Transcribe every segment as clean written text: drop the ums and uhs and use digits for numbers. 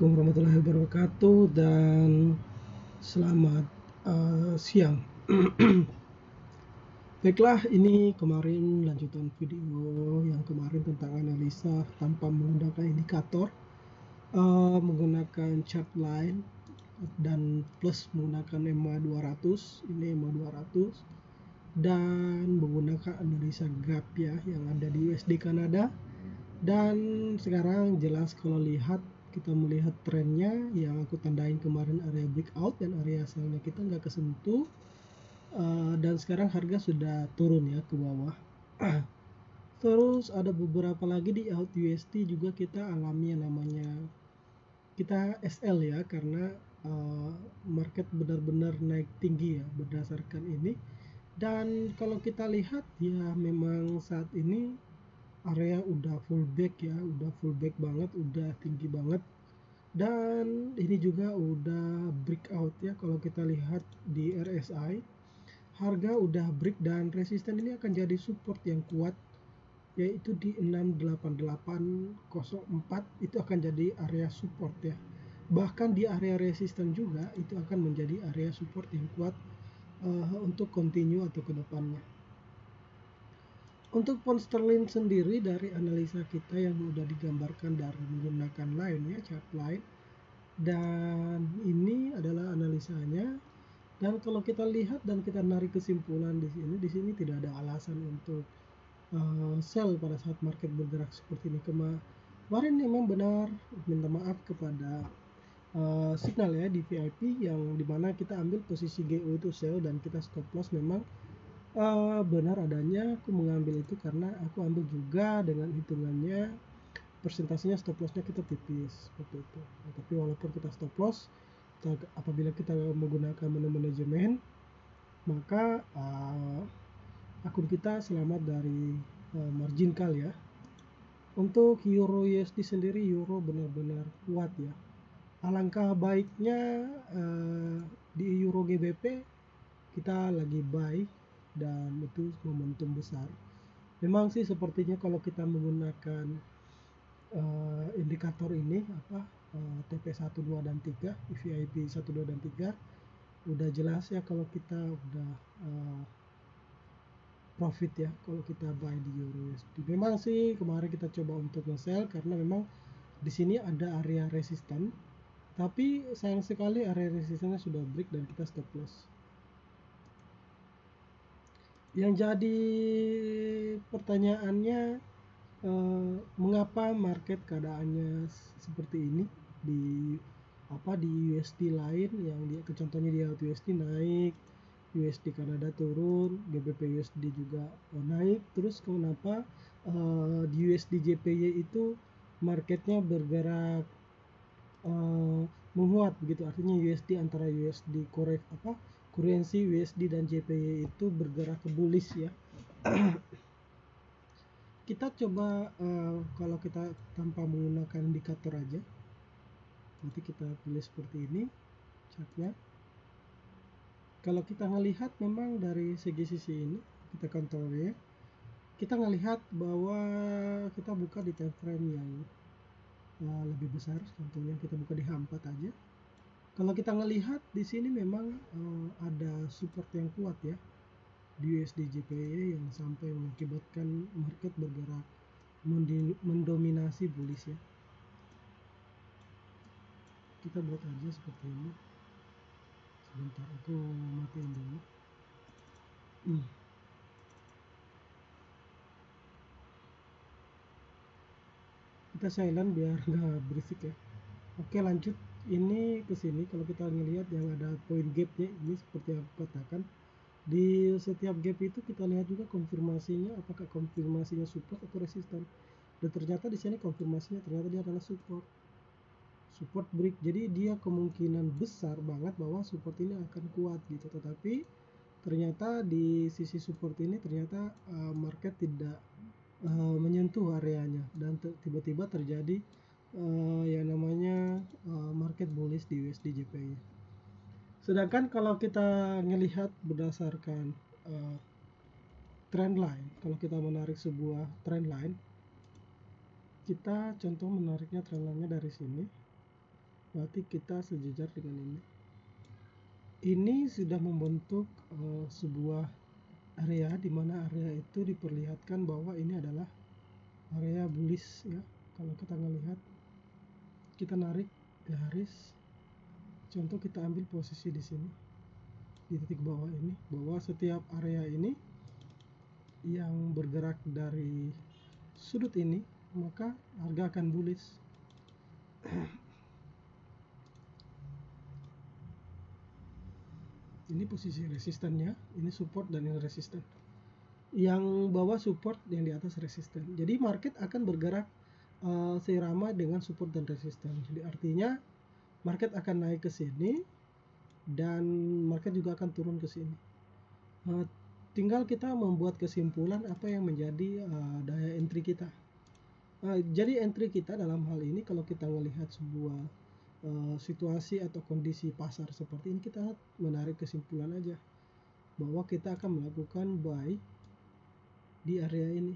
Assalamualaikum warahmatullahi wabarakatuh dan selamat siang. Baiklah, ini kemarin lanjutan video yang kemarin tentang analisa tanpa menggunakan indikator, menggunakan chart line dan plus menggunakan EMA 200, ini EMA 200, dan menggunakan analisa gap ya yang ada di USD Kanada. Dan sekarang jelas kalau kita melihat trennya yang aku tandain kemarin area breakout dan area sellnya kita nggak kesentuh, dan sekarang harga sudah turun ya ke bawah. Terus ada beberapa lagi di out USD juga kita alami yang namanya kita SL ya, karena market benar-benar naik tinggi ya berdasarkan ini. Dan kalau kita lihat ya memang saat ini area udah full back ya, udah full back banget, udah tinggi banget, dan ini juga udah breakout ya. Kalau kita lihat di RSI harga udah break dan resisten ini akan jadi support yang kuat, yaitu di 68804 itu akan jadi area support ya. Bahkan di area resisten juga itu akan menjadi area support yang kuat untuk continue atau kedepannya. Untuk pound sterling sendiri dari analisa kita yang sudah digambarkan dari menggunakan line ya, chart line, dan ini adalah analisanya. Dan kalau kita lihat dan kita narik kesimpulan di sini tidak ada alasan untuk sell pada saat market bergerak seperti ini. Kemarin memang benar, minta maaf kepada signal ya di VIP yang dimana kita ambil posisi GO itu sell dan kita stop loss. Memang benar adanya aku mengambil itu karena aku ambil juga dengan hitungannya persentasenya stop lossnya kita tipis seperti itu. Nah, tapi walaupun kita stop loss, apabila kita menggunakan menu manajemen, maka akun kita selamat dari margin call ya. Untuk euro USD sendiri, euro benar-benar kuat ya. Alangkah baiknya di euro GBP kita lagi buy dan itu momentum besar. Memang sih sepertinya kalau kita menggunakan indikator ini TP1, 2, dan 3, VIP 1, 2, dan 3, udah jelas ya kalau kita udah profit ya kalau kita buy di euro USD. Memang sih kemarin kita coba untuk nge-sell karena memang di sini ada area resisten, tapi sayang sekali area resistennya sudah break dan kita stop loss. Yang jadi pertanyaannya, mengapa market keadaannya seperti ini di USD lain yang contohnya di USD naik, USD Kanada turun, GBP USD juga naik. Terus kenapa di USD JPY itu marketnya bergerak menguat begitu, artinya USD antara USD currency USD dan JPY itu bergerak ke bullish ya. Kita coba kalau kita tanpa menggunakan indikator aja, nanti kita pilih seperti ini chartnya. Kalau kita ngelihat memang dari sisi ini kita kontrol ya, kita ngelihat bahwa kita buka di time frame yang lebih besar. Contohnya kita buka di H4 aja. Kalau kita ngelihat di sini memang ada support yang kuat ya di USD JPY yang sampai mengakibatkan market bergerak mendominasi bullish ya. Kita buat aja seperti ini. Sebentar, aku matiin dulu. Kita silent biar nggak berisik ya. Oke, lanjut. Ini ke sini kalau kita ngelihat yang ada point gapnya ini seperti yang aku katakan, di setiap gap itu kita lihat juga konfirmasinya, apakah konfirmasinya support atau resisten. Dan ternyata di sini konfirmasinya ternyata dia adalah support break. Jadi dia kemungkinan besar banget bahwa support ini akan kuat gitu. Tetapi ternyata di sisi support ini ternyata market tidak menyentuh areanya dan tiba-tiba terjadi yang namanya market bullish di USD JPY. Sedangkan kalau kita ngelihat berdasarkan trend line, kalau kita menarik sebuah trend line, kita contoh menariknya trend line-nya dari sini. berarti kita sejajar dengan ini sudah membentuk sebuah area di mana area itu diperlihatkan bahwa ini adalah area bullish ya. Kalau kita ngelihat, kita narik garis, contoh kita ambil posisi di sini di titik bawah ini, bahwa setiap area ini yang bergerak dari sudut ini maka harga akan bullish. Ini posisi resistannya, ini support dan ini resisten. Yang bawah support, yang di atas resisten. Jadi market akan bergerak seirama dengan support dan resisten. Jadi artinya market akan naik ke sini dan market juga akan turun ke sini. Tinggal kita membuat kesimpulan apa yang menjadi daya entry kita. Jadi entry kita dalam hal ini, kalau kita melihat sebuah situasi atau kondisi pasar seperti ini, kita menarik kesimpulan aja bahwa kita akan melakukan buy di area ini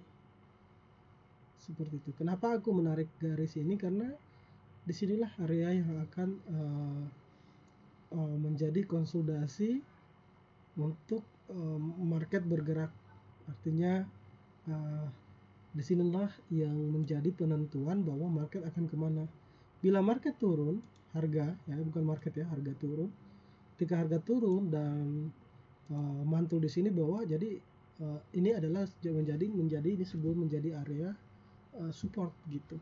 seperti itu. Kenapa aku menarik garis ini? Karena disinilah area yang akan menjadi konsolidasi untuk market bergerak. Artinya disinilah yang menjadi penentuan bahwa market akan kemana. Bila market turun, harga ya, bukan market ya, harga turun. Ketika harga turun dan mantul di sini bahwa jadi ini adalah menjadi ini sebelum menjadi area support gitu.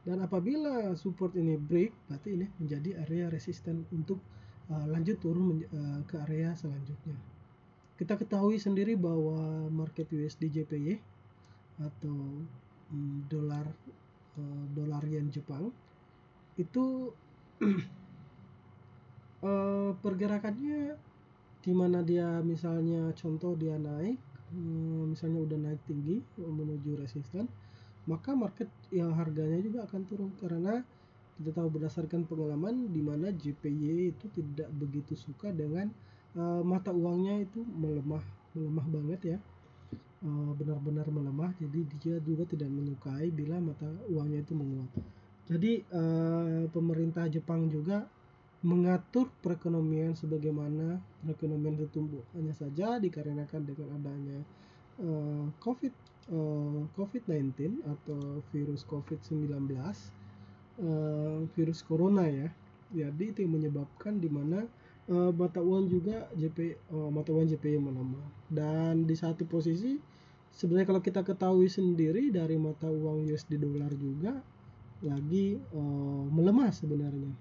Dan apabila support ini break, berarti ini menjadi area resisten untuk lanjut turun ke area selanjutnya. Kita ketahui sendiri bahwa market USD JPY atau dolar yen Jepang itu pergerakannya di mana dia misalnya contoh dia naik, misalnya udah naik tinggi menuju resisten, maka market yang harganya juga akan turun, karena kita tahu berdasarkan pengalaman di mana JPY itu tidak begitu suka dengan mata uangnya itu melemah banget ya, benar-benar melemah. Jadi dia juga tidak menyukai bila mata uangnya itu menguat. Jadi pemerintah Jepang juga mengatur perekonomian sebagaimana perekonomian tertumbuh. Hanya saja dikarenakan dengan adanya COVID-19 atau virus COVID-19, virus corona ya. Jadi itu yang menyebabkan di mana mata uang juga mata uang JPY melemah. Dan di satu posisi sebenarnya kalau kita ketahui sendiri dari mata uang USD dolar juga lagi melemah sebenarnya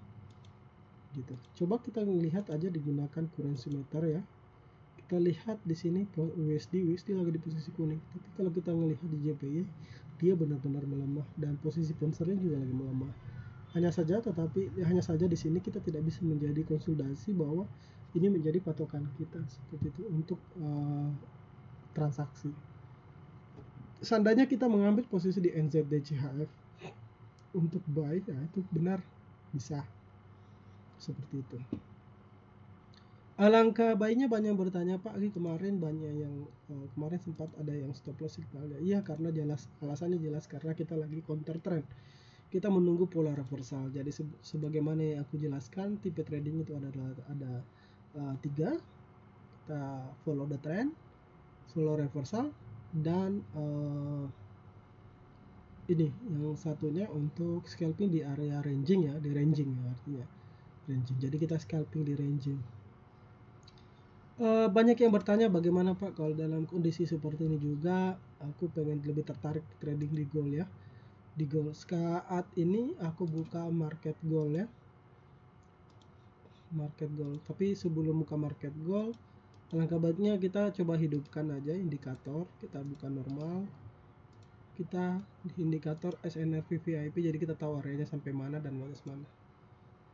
gitu. Coba kita lihat aja digunakan currency meter ya. Kita lihat di sini USD lagi di posisi kuning. Tapi kalau kita melihat di JPY, dia benar-benar melemah dan posisi poundsterling juga lagi melemah. Hanya saja di sini kita tidak bisa menjadi konsolidasi bahwa ini menjadi patokan kita seperti itu untuk transaksi. Seandainya kita mengambil posisi di NZD-CHF untuk buy, ya itu benar bisa seperti itu. Alangkah baiknya banyak yang bertanya, Pak, kemarin banyak yang kemarin sempat ada yang stop loss signalnya. Iya, karena alasannya jelas karena kita lagi counter trend. Kita menunggu pola reversal. Jadi sebagaimana yang aku jelaskan, tipe trading itu ada 3. Kita follow the trend, follow reversal, dan ini yang satunya untuk scalping di area ranging ya, di ranging ya artinya ranging. Jadi kita scalping di ranging. Banyak yang bertanya bagaimana Pak kalau dalam kondisi seperti ini juga aku pengen lebih tertarik trading di gold ya. Di gold saat ini aku buka market gold ya. Market gold. Tapi sebelum buka market gold, alangkah baiknya kita coba hidupkan aja indikator. Kita buka normal. Kita di indikator SNRV VIP, jadi kita tahu areanya sampai mana dan mana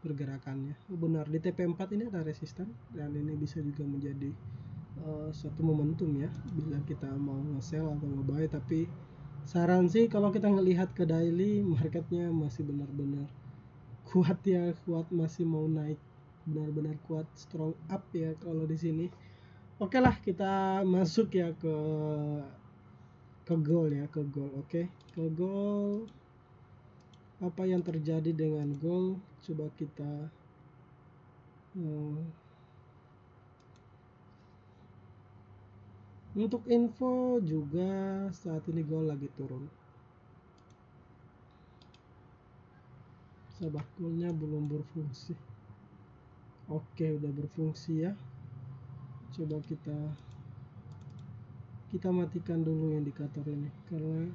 pergerakannya. Benar di TP4 ini ada resisten dan ini bisa juga menjadi suatu momentum ya bila kita mau nge-sell atau nge-buy. Tapi saran sih kalau kita ngelihat ke daily, marketnya masih benar-benar kuat ya, masih mau naik, benar-benar kuat, strong up ya kalau di sini. Oke lah, kita masuk ya ke gold ya, ke gold. Oke, ke gold. apa yang terjadi dengan gold. Coba kita untuk info juga saat ini gold lagi turun. Sabak goldnya belum berfungsi. Oke, udah berfungsi ya. Coba kita matikan dulu indikator ini, karena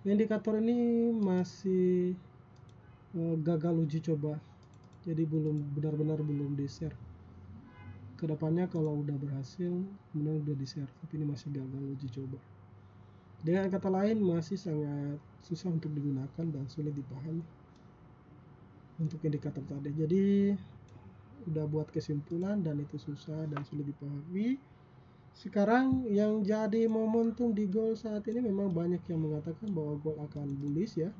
indikator ini masih gagal uji coba, jadi benar-benar belum di share. Kedepannya kalau udah berhasil kemudian udah di share, tapi ini masih gagal uji coba. Dengan kata lain masih sangat susah untuk digunakan dan sulit dipahami untuk indikator tadi. Jadi udah buat kesimpulan dan itu susah dan sulit dipahami. Sekarang yang jadi momentum di gold saat ini, memang banyak yang mengatakan bahwa gold akan bullish ya.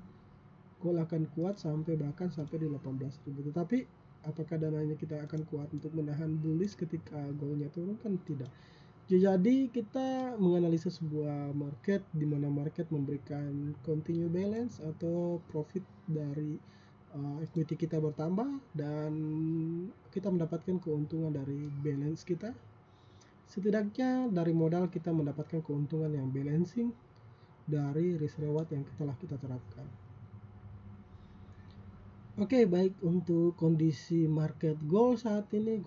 Gold akan kuat bahkan sampai di 18.000. Tetapi apakah dananya kita akan kuat untuk menahan bullish ketika goldnya turun? Kan tidak. Jadi kita menganalisa sebuah market di mana market memberikan continue balance atau profit dari equity kita bertambah, dan kita mendapatkan keuntungan dari balance kita. Setidaknya dari modal kita mendapatkan keuntungan yang balancing dari risk reward yang telah kita terapkan. Oke, baik, untuk kondisi market gold saat ini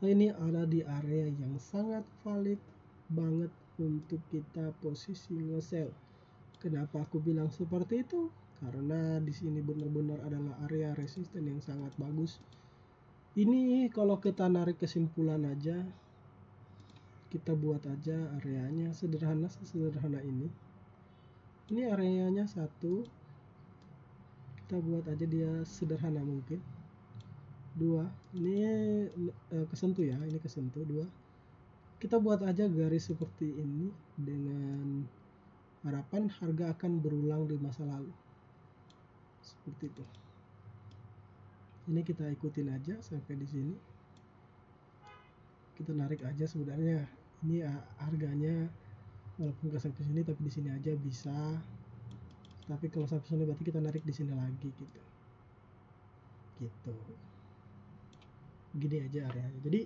ini ada di area yang sangat valid banget untuk kita posisi nge-sell. Kenapa aku bilang seperti itu? Karena di sini benar-benar adalah area resisten yang sangat bagus. Ini kalau kita narik kesimpulan aja, kita buat aja areanya sesederhana ini. Ini areanya 1, kita buat aja dia sederhana mungkin. 2, ini kesentuh ya, ini kesentuh. 2, kita buat aja garis seperti ini dengan harapan harga akan berulang di masa lalu, seperti itu. Ini kita ikutin aja sampai di sini, kita narik aja. Sebenarnya ini harganya walaupun nggak sampai sini tapi di sini aja bisa, tapi kalau sampai sini berarti kita narik di sini lagi gitu gini aja areanya. Jadi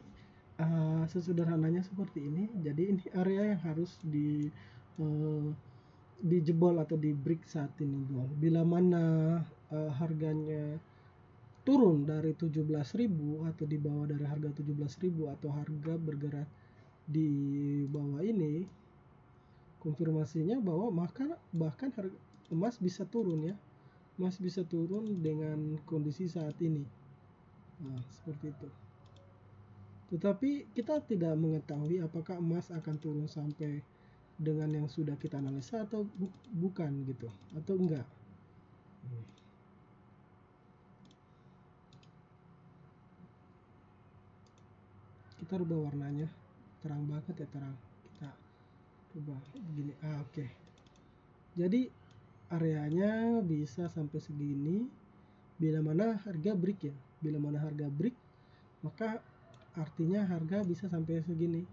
sesederhananya seperti ini. Jadi ini area yang harus dijebol atau di break saat ini gold. Bila mana harganya turun dari 17.000 atau di bawah dari harga 17.000 atau harga bergerak di bawah ini, konfirmasinya bahwa bahkan harga emas bisa turun ya. Emas bisa turun dengan kondisi saat ini. Nah, seperti itu. Tetapi kita tidak mengetahui apakah emas akan turun sampai dengan yang sudah kita analisa atau bukan gitu, atau enggak. Kita rubah warnanya, terang banget ya, terang. Kita rubah begini. Oke. Jadi areanya bisa sampai segini bila mana harga break ya. Bila mana harga break, maka artinya harga bisa sampai segini.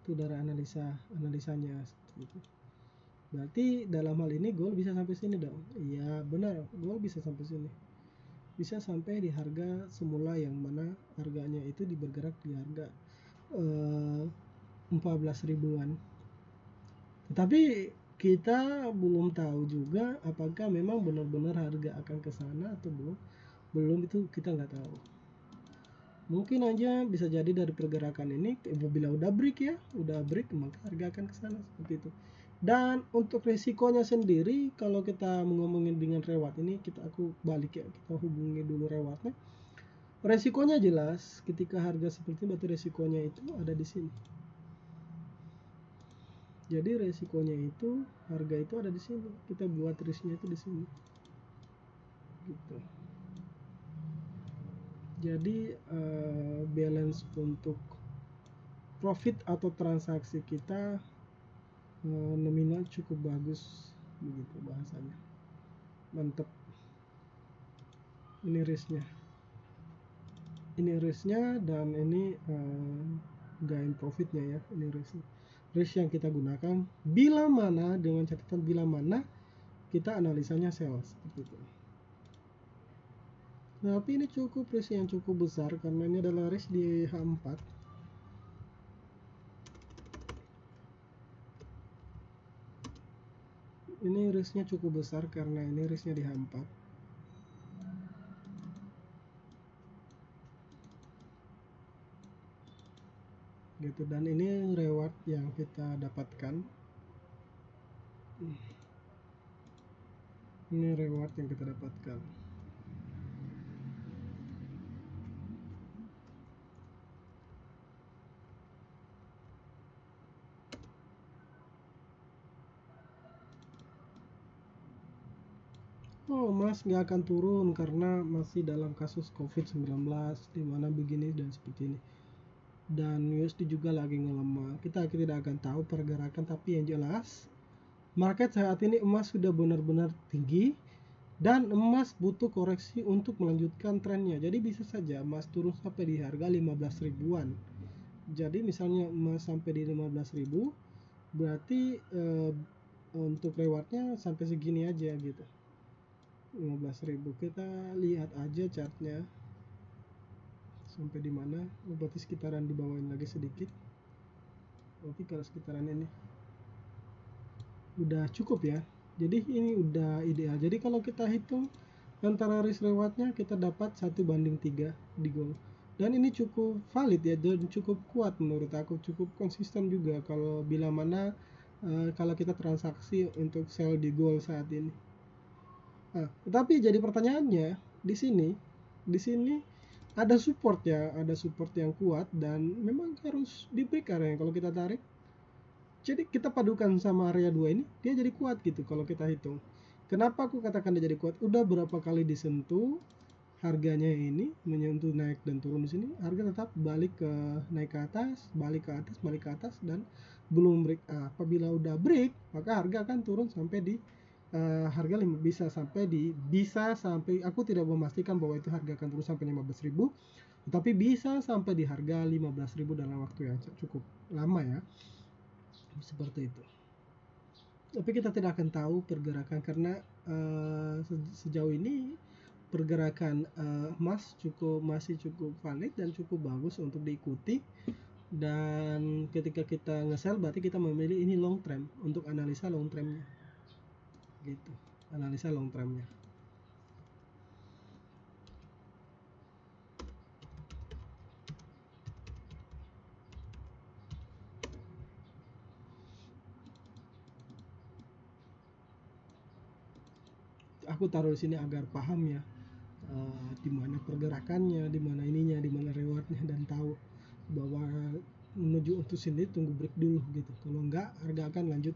Itu dari analisanya seperti itu. Berarti dalam hal ini gold bisa sampai sini dong. Iya benar, gold bisa sampai sini. Bisa sampai di harga semula yang mana harganya itu bergerak di harga 14 ribuan. Tetapi kita belum tahu juga apakah memang benar-benar harga akan ke sana atau belum itu kita nggak tahu. Mungkin aja bisa jadi dari pergerakan ini bila udah break maka harga akan ke sana seperti itu. Dan untuk resikonya sendiri, kalau kita ngomongin dengan reward ini, aku balik ya, kita hubungi dulu rewardnya. Resikonya jelas, ketika harga seperti itu berarti resikonya itu ada di sini. Jadi resikonya itu harga itu ada di sini. Kita buat risknya itu di sini. Gitu. Jadi balance untuk profit atau transaksi kita nominal cukup bagus, begitu bahasanya. Mantap. Ini risknya dan ini gain profitnya ya. Ini risk yang kita gunakan bila mana, dengan catatan bila mana kita analisanya sell seperti itu. Tapi ini cukup risk yang cukup besar karena ini adalah risk di H4. Ini risknya cukup besar karena ini risknya di H4 gitu, dan ini reward yang kita dapatkan. Ini reward yang kita dapatkan. Oh, emas nggak akan turun karena masih dalam kasus COVID-19 di mana begini dan seperti ini. Dan USD juga lagi ngelemah. Kita tidak akan tahu pergerakan, tapi yang jelas market saat ini emas sudah benar-benar tinggi dan emas butuh koreksi untuk melanjutkan trennya. Jadi bisa saja emas turun sampai di harga 15 ribuan. Jadi misalnya emas sampai di 15.000, berarti untuk rewardnya sampai segini aja gitu. 15.000, kita lihat aja chartnya sampai di mana. Berarti sekitaran di bawahin lagi sedikit. Berarti kalau sekitaran ini udah cukup ya. Jadi ini udah ideal. Jadi kalau kita hitung antara risk rewardnya, kita dapat 1:3 di gold. Dan ini cukup valid ya, dan cukup kuat menurut aku, cukup konsisten juga kalau bila mana kalau kita transaksi untuk sell di gold saat ini. Nah, tetapi jadi pertanyaannya di sini ada support ya, ada support yang kuat dan memang harus di break area kalau kita tarik. Jadi kita padukan sama area 2 ini, dia jadi kuat gitu kalau kita hitung. Kenapa aku katakan dia jadi kuat? Udah berapa kali disentuh harganya ini menyentuh naik dan turun di sini, harga tetap balik ke naik ke atas, balik ke atas, balik ke atas dan belum break. Apabila udah break, maka harga akan turun sampai di harga bisa sampai aku tidak memastikan bahwa itu harga akan turun sampai 15.000, tetapi bisa sampai di harga 15.000 dalam waktu yang cukup lama ya, seperti itu. Tapi kita tidak akan tahu pergerakan karena sejauh ini pergerakan emas masih cukup valid dan cukup bagus untuk diikuti. Dan ketika kita nge-sell berarti kita memilih ini long term untuk analisa long termnya gitu, analisa long termnya. Aku taruh di sini agar paham ya, di mana pergerakannya, di mana ininya, di mana rewardnya, dan tahu bahwa menuju untuk sini tunggu break dulu gitu. Kalau enggak, harga akan lanjut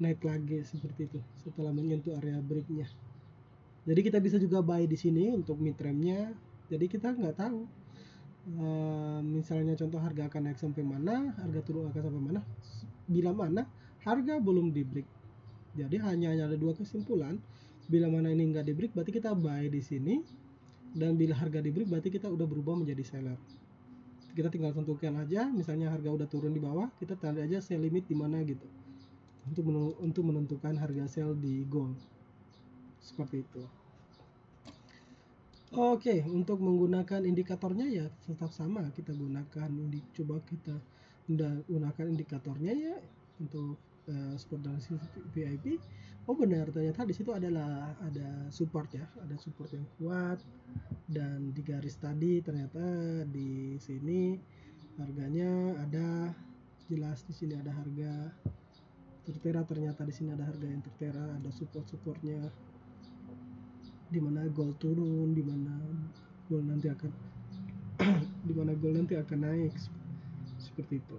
naik lagi seperti itu setelah menyentuh area breaknya. Jadi kita bisa juga buy di sini untuk mid trendnya. Jadi kita nggak tahu misalnya contoh harga akan naik sampai mana, harga turun akan sampai mana, bila mana harga belum di break. Jadi hanya ada dua kesimpulan. Bila mana ini nggak di break berarti kita buy di sini, dan bila harga di break berarti kita udah berubah menjadi seller. Kita tinggal tentukan aja, misalnya harga udah turun di bawah, kita tarik aja sell limit di mana gitu untuk menentukan harga sell di gold. Seperti itu. Oke, untuk menggunakan indikatornya ya tetap sama, kita gunakan coba kita gunakan indikatornya ya untuk support dan VIP. Oh benar, ternyata di situ ada support ya, ada support yang kuat, dan di garis tadi ternyata di sini harganya ada jelas, di sini ada harga tertera, ternyata di sini ada harga yang tertera, ada supportnya di mana gold turun, di mana gold nanti akan naik seperti itu.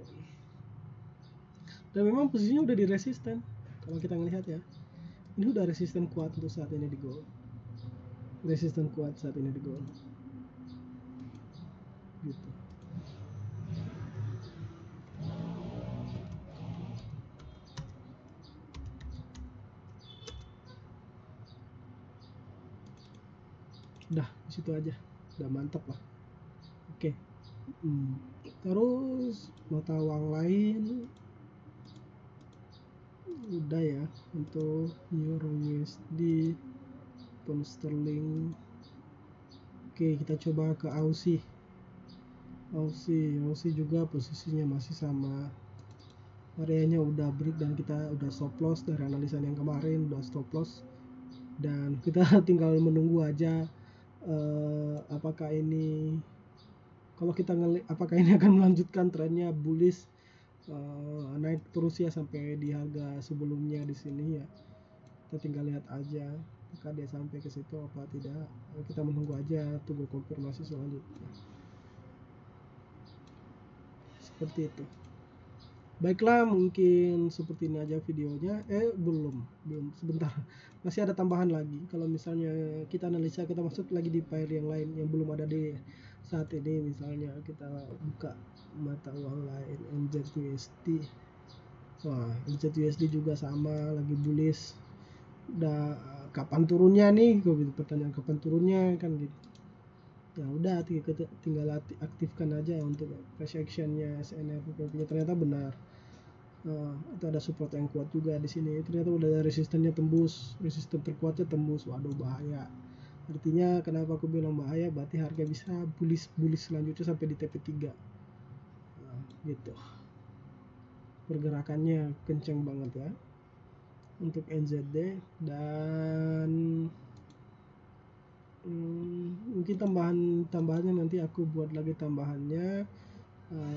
Dan memang posisinya udah di resisten kalau kita ngelihat ya, ini udah resisten kuat untuk saat ini di gold, resisten kuat saat ini di gold gitu. Udah di situ aja, udah mantap lah. Oke. Terus mata uang lain udah ya untuk euro USD, pound sterling. Oke, kita coba ke Aussie. Aussie juga posisinya masih sama, areanya udah break dan kita udah stop loss dari analisa yang kemarin, udah stop loss dan kita tinggal menunggu aja apakah ini apakah ini akan melanjutkan trennya bullish, naik terus ya sampai di harga sebelumnya di sini ya. Kita tinggal lihat aja apakah dia sampai ke situ apa tidak. Kita menunggu aja, tunggu konfirmasi selanjutnya. Seperti itu. Baiklah, mungkin seperti ini aja videonya. Belum sebentar, masih ada tambahan lagi. Kalau misalnya kita analisa, kita masuk lagi di pair yang lain yang belum ada di saat ini. Misalnya kita buka mata uang lain, NZUSD. Wah, NZUSD juga sama, lagi bullish. Kapan turunnya nih? Pertanyaan kapan turunnya kan gitu. Ya udah, tinggal aktifkan aja untuk fresh actionnya SNR. Ternyata benar. Itu ada support yang kuat juga di sini. Ternyata udah ada resistennya tembus, resisten terkuatnya tembus. Waduh, bahaya. Artinya kenapa aku bilang bahaya? Berarti harga bisa bullish selanjutnya sampai di TP3. Gitu. Pergerakannya kenceng banget ya untuk NZD. Dan mungkin tambahannya nanti aku buat lagi tambahannya.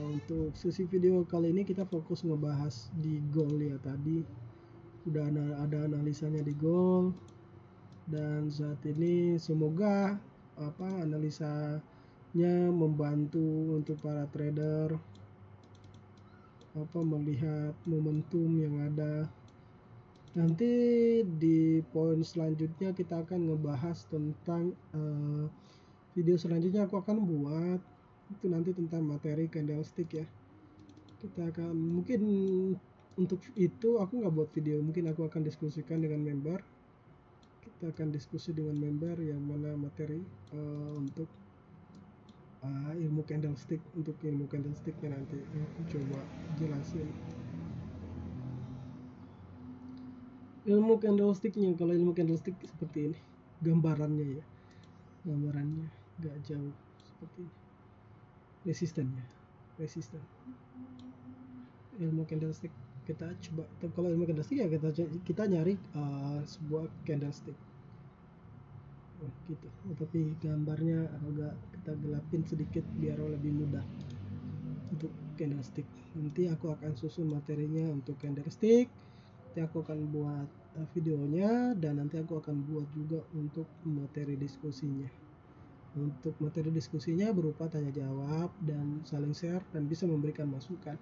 Untuk sesi video kali ini kita fokus ngebahas di gold ya. Tadi udah ada analisanya di gold, dan saat ini semoga analisanya membantu untuk para trader melihat momentum yang ada. Nanti di poin selanjutnya kita akan ngebahas tentang video selanjutnya aku akan buat itu nanti tentang materi candlestick ya. Kita akan mungkin untuk itu aku nggak buat video, mungkin aku akan diskusikan dengan member. Kita akan diskusi dengan member yang mana materi untuk ilmu candlestick. Untuk ilmu candlesticknya nanti aku coba jelasin ilmu candlesticknya. Kalau ilmu candlestick seperti ini gambarannya nggak jauh seperti ini. Resisten ilmu candlestick kita coba. Kalau ilmu candlestick ya kita nyari sebuah candlestick gitu. Tapi gambarnya agak kita gelapin sedikit biar lebih mudah untuk candlestick. Nanti aku akan susun materinya untuk candlestick. Nanti aku akan buat videonya, dan nanti aku akan buat juga untuk materi diskusinya. Untuk materi diskusinya berupa tanya jawab dan saling share dan bisa memberikan masukan.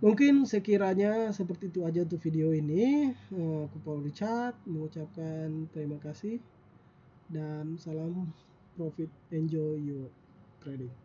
Mungkin sekiranya seperti itu aja untuk video ini. Aku Paul Richard mengucapkan terima kasih dan salam profit, enjoy your trading.